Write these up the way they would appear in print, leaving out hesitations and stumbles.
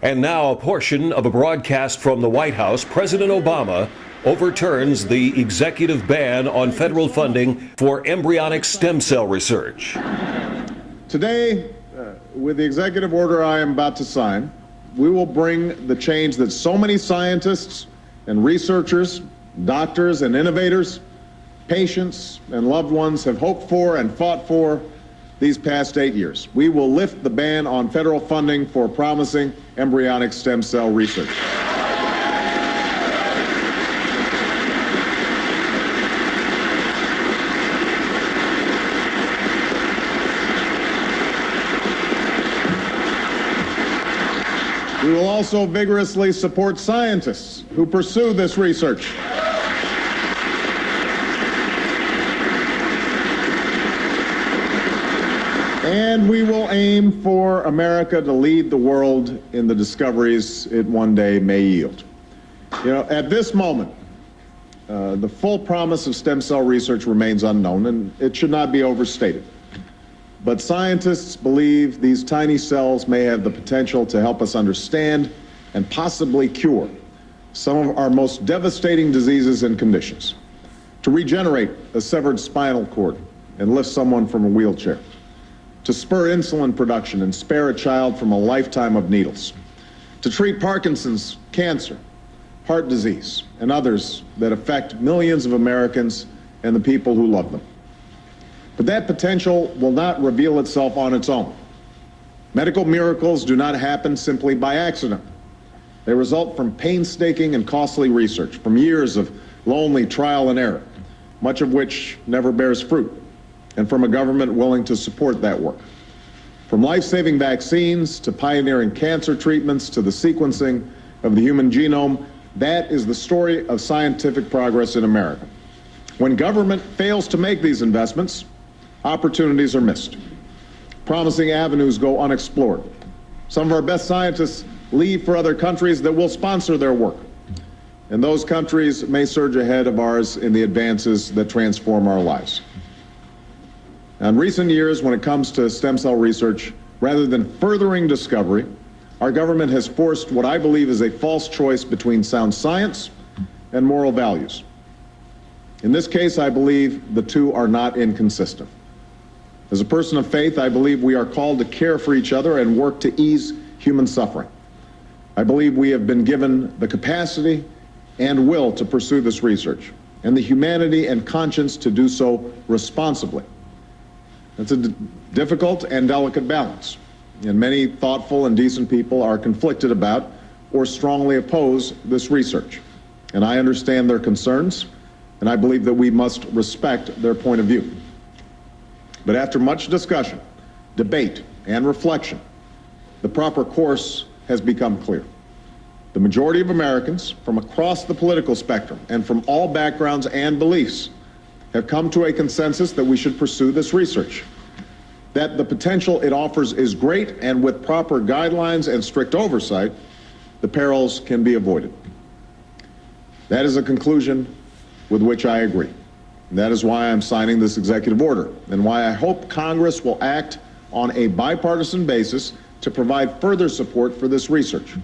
And now a portion of a broadcast from the White House. President Obama overturns the executive ban on federal funding for embryonic stem cell research. Today, with the executive order I am about to sign, we will bring the change that so many scientists and researchers, doctors and innovators, patients and loved ones have hoped for and fought for these past 8 years. We will lift the ban on federal funding for promising embryonic stem cell research. We will also vigorously support scientists who pursue this research. And we will aim for America to lead the world in the discoveries it one day may yield. You know, at this moment, the full promise of stem cell research remains unknown, and it should not be overstated. But scientists believe these tiny cells may have the potential to help us understand and possibly cure some of our most devastating diseases and conditions, to regenerate a severed spinal cord and lift someone from a wheelchair, to spur insulin production and spare a child from a lifetime of needles, to treat Parkinson's, cancer, heart disease, and others that affect millions of Americans and the people who love them. But that potential will not reveal itself on its own. Medical miracles do not happen simply by accident. They result from painstaking and costly research, from years of lonely trial and error, much of which never bears fruit, and from a government willing to support that work. From life-saving vaccines to pioneering cancer treatments to the sequencing of the human genome, that is the story of scientific progress in America. When government fails to make these investments, opportunities are missed. Promising avenues go unexplored. Some of our best scientists leave for other countries that will sponsor their work. And those countries may surge ahead of ours in the advances that transform our lives. In recent years, when it comes to stem cell research, rather than furthering discovery, our government has forced what I believe is a false choice between sound science and moral values. In this case, I believe the two are not inconsistent. As a person of faith, I believe we are called to care for each other and work to ease human suffering. I believe we have been given the capacity and will to pursue this research, and the humanity and conscience to do so responsibly. It's a difficult and delicate balance, and many thoughtful and decent people are conflicted about or strongly oppose this research. And I understand their concerns, and I believe that we must respect their point of view. But after much discussion, debate, and reflection, the proper course has become clear. The majority of Americans from across the political spectrum and from all backgrounds and beliefs have come to a consensus that we should pursue this research, that the potential it offers is great, and with proper guidelines and strict oversight, the perils can be avoided. That is a conclusion with which I agree. And that is why I'm signing this executive order, and why I hope Congress will act on a bipartisan basis to provide further support for this research.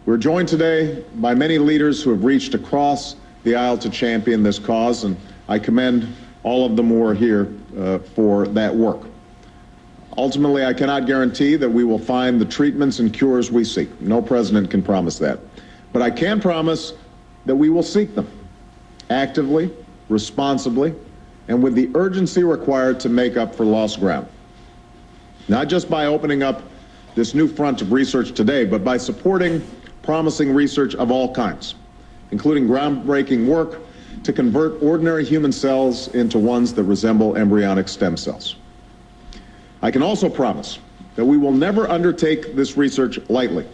We're joined today by many leaders who have reached across the aisle to champion this cause, and I commend all of them who are here for that work. Ultimately, I cannot guarantee that we will find the treatments and cures we seek. No president can promise that. But I can promise that we will seek them actively, responsibly, and with the urgency required to make up for lost ground. Not just by opening up this new front of research today, but by supporting promising research of all kinds, including groundbreaking work to convert ordinary human cells into ones that resemble embryonic stem cells. I can also promise that we will never undertake this research lightly.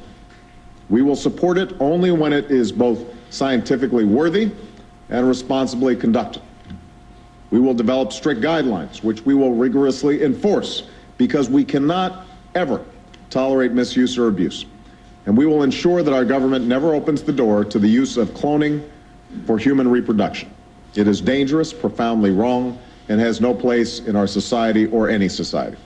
We will support it only when it is both scientifically worthy and responsibly conducted. We will develop strict guidelines, which we will rigorously enforce, because we cannot ever tolerate misuse or abuse. And we will ensure that our government never opens the door to the use of cloning for human reproduction. It is dangerous, profoundly wrong, and has no place in our society or any society.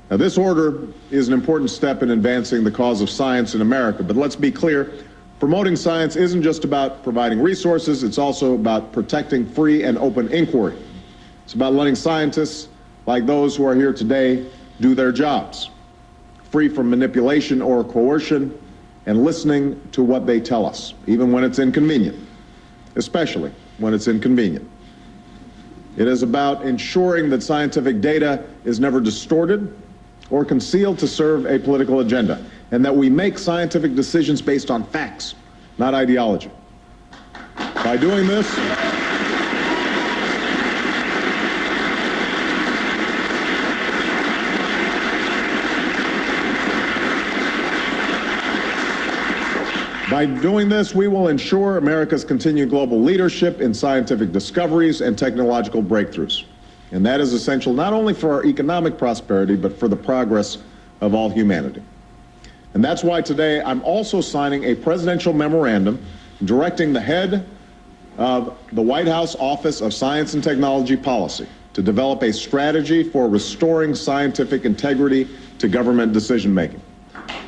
Now, this order is an important step in advancing the cause of science in America, but let's be clear, promoting science isn't just about providing resources, it's also about protecting free and open inquiry. It's about letting scientists, like those who are here today, do their jobs, free from manipulation or coercion, and listening to what they tell us, even when it's inconvenient, especially when it's inconvenient. It is about ensuring that scientific data is never distorted or concealed to serve a political agenda, and that we make scientific decisions based on facts, not ideology. By doing this, we will ensure America's continued global leadership in scientific discoveries and technological breakthroughs. And that is essential not only for our economic prosperity, but for the progress of all humanity. And that's why today I'm also signing a presidential memorandum directing the head of the White House Office of Science and Technology Policy to develop a strategy for restoring scientific integrity to government decision-making,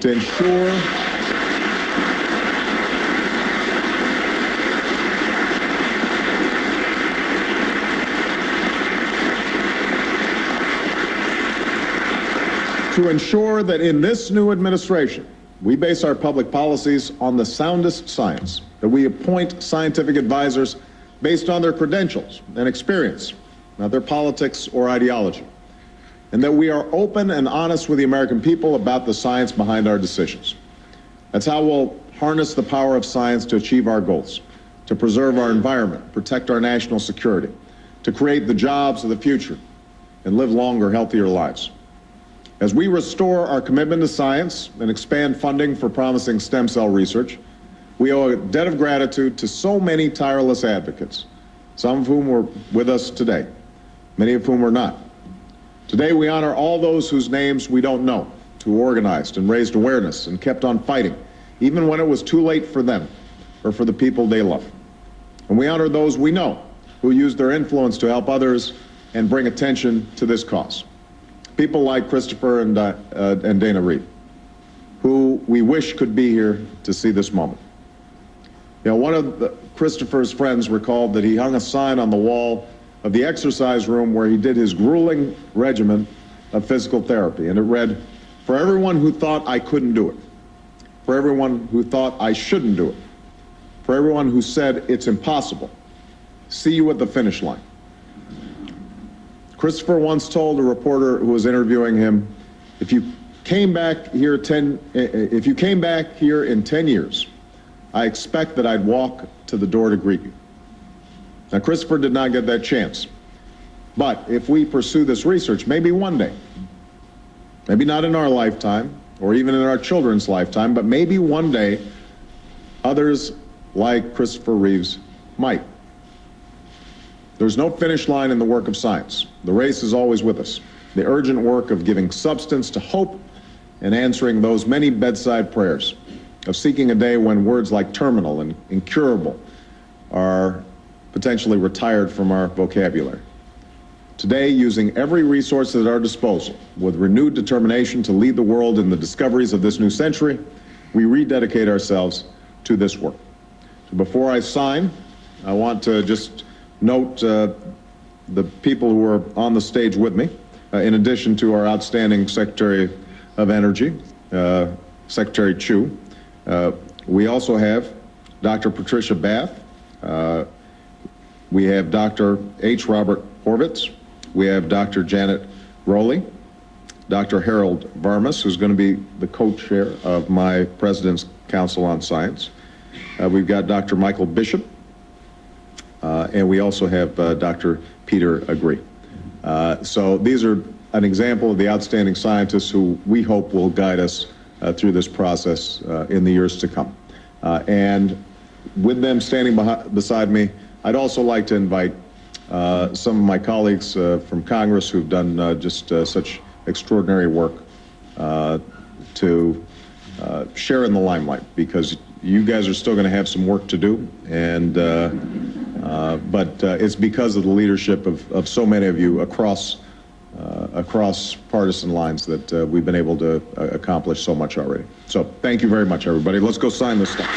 to ensure that in this new administration, we base our public policies on the soundest science, that we appoint scientific advisors based on their credentials and experience, not their politics or ideology, and that we are open and honest with the American people about the science behind our decisions. That's how we'll harness the power of science to achieve our goals, to preserve our environment, protect our national security, to create the jobs of the future, and live longer, healthier lives. As we restore our commitment to science and expand funding for promising stem cell research, we owe a debt of gratitude to so many tireless advocates, some of whom were with us today, many of whom are not. Today we honor all those whose names we don't know, who organized and raised awareness and kept on fighting, even when it was too late for them or for the people they love. And we honor those we know, who used their influence to help others and bring attention to this cause. People like Christopher and Dana Reed, who we wish could be here to see this moment. You know, one of Christopher's friends recalled that he hung a sign on the wall of the exercise room where he did his grueling regimen of physical therapy, and it read, "For everyone who thought I couldn't do it, for everyone who thought I shouldn't do it, for everyone who said it's impossible, see you at the finish line." Christopher once told a reporter who was interviewing him, if you came back here in 10 years, I expect that I'd walk to the door to greet you. Now, Christopher did not get that chance. But if we pursue this research, maybe one day, maybe not in our lifetime or even in our children's lifetime, but maybe one day, others like Christopher Reeves might. There's no finish line in the work of science. The race is always with us. The urgent work of giving substance to hope and answering those many bedside prayers, of seeking a day when words like terminal and incurable are potentially retired from our vocabulary. Today, using every resource at our disposal, with renewed determination to lead the world in the discoveries of this new century, we rededicate ourselves to this work. So before I sign, I want to just note the people who are on the stage with me, in addition to our outstanding Secretary of Energy, Secretary Chu. We also have Dr. Patricia Bath. We have Dr. H. Robert Horvitz. We have Dr. Janet Rowley, Dr. Harold Varmus, who's going to be the co-chair of my President's Council on Science. We've got Dr. Michael Bishop, and we also have Dr. Peter Agree. So these are an example of the outstanding scientists who we hope will guide us through this process in the years to come. And with them standing beside me, I'd also like to invite some of my colleagues from Congress who've done just such extraordinary work to share in the limelight, because you guys are still going to have some work to do, and but it's because of the leadership of so many of you across across partisan lines that we've been able to accomplish so much already. So thank you very much, everybody. Let's go sign this stuff.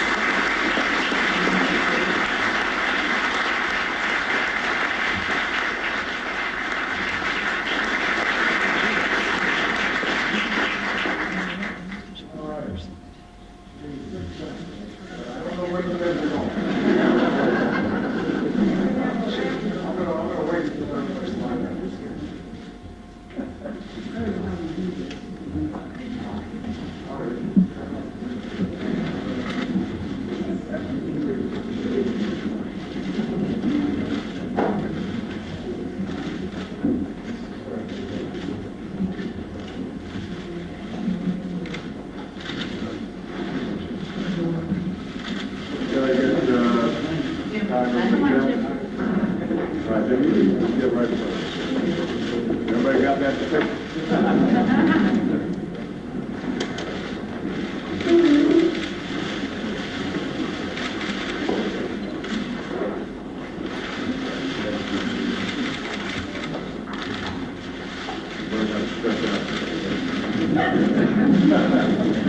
Everybody got that? We're going to stretch out.